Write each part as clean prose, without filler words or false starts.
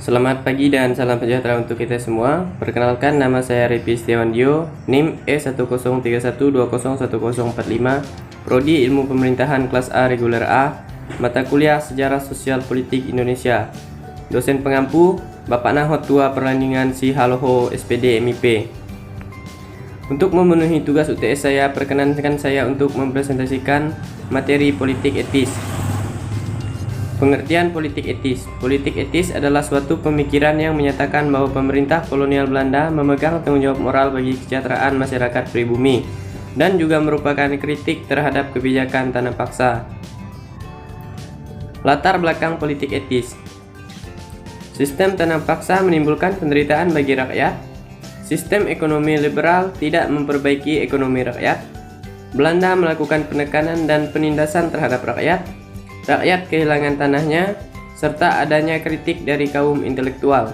Selamat pagi dan salam sejahtera untuk kita semua. Perkenalkan, nama saya Repi Setiawan Dio, NIM E1031201045, Prodi Ilmu Pemerintahan kelas A reguler A, mata kuliah Sejarah Sosial Politik Indonesia. Dosen pengampu Bapak Nahot Tua Perlandingan Si Haloho SPD MIP. Untuk memenuhi tugas UTS saya, perkenankan saya untuk mempresentasikan materi politik etis. Pengertian politik etis. Politik etis adalah suatu pemikiran yang menyatakan bahwa pemerintah kolonial Belanda memegang tanggung jawab moral bagi kesejahteraan masyarakat pribumi dan juga merupakan kritik terhadap kebijakan tanah paksa. Latar belakang politik etis. Sistem tanah paksa menimbulkan penderitaan bagi rakyat. Sistem ekonomi liberal tidak memperbaiki ekonomi rakyat. Belanda melakukan penekanan dan penindasan terhadap rakyat. Rakyat kehilangan tanahnya, serta adanya kritik dari kaum intelektual.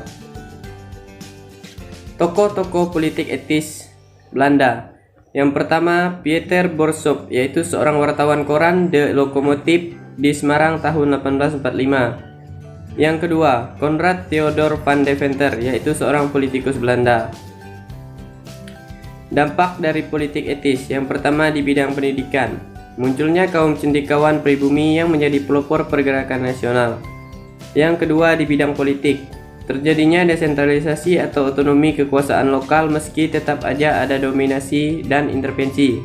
Tokoh-tokoh politik etis Belanda. Yang pertama, Pieter Borsop, yaitu seorang wartawan koran De Lokomotief di Semarang tahun 1845. Yang kedua, Konrad Theodor van Deventer, yaitu seorang politikus Belanda. Dampak dari politik etis. Yang pertama, di bidang pendidikan. Munculnya kaum cendekiawan pribumi yang menjadi pelopor pergerakan nasional. Yang kedua, di bidang politik. Terjadinya desentralisasi atau otonomi kekuasaan lokal meski tetap aja ada dominasi dan intervensi.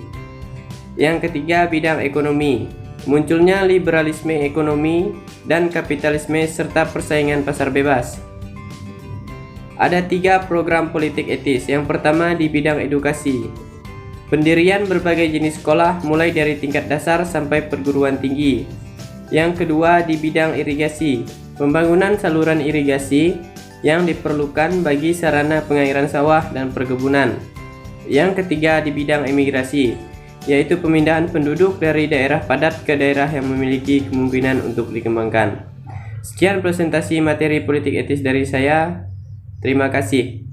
Yang ketiga, bidang ekonomi. Munculnya liberalisme ekonomi dan kapitalisme serta persaingan pasar bebas. Ada 3 program politik etis. Yang pertama, di bidang edukasi. Pendirian berbagai jenis sekolah mulai dari tingkat dasar sampai perguruan tinggi. Yang kedua, di bidang irigasi. Pembangunan saluran irigasi yang diperlukan bagi sarana pengairan sawah dan perkebunan. Yang ketiga, di bidang imigrasi, yaitu pemindahan penduduk dari daerah padat ke daerah yang memiliki kemungkinan untuk dikembangkan. Sekian presentasi materi politik etis dari saya. Terima kasih.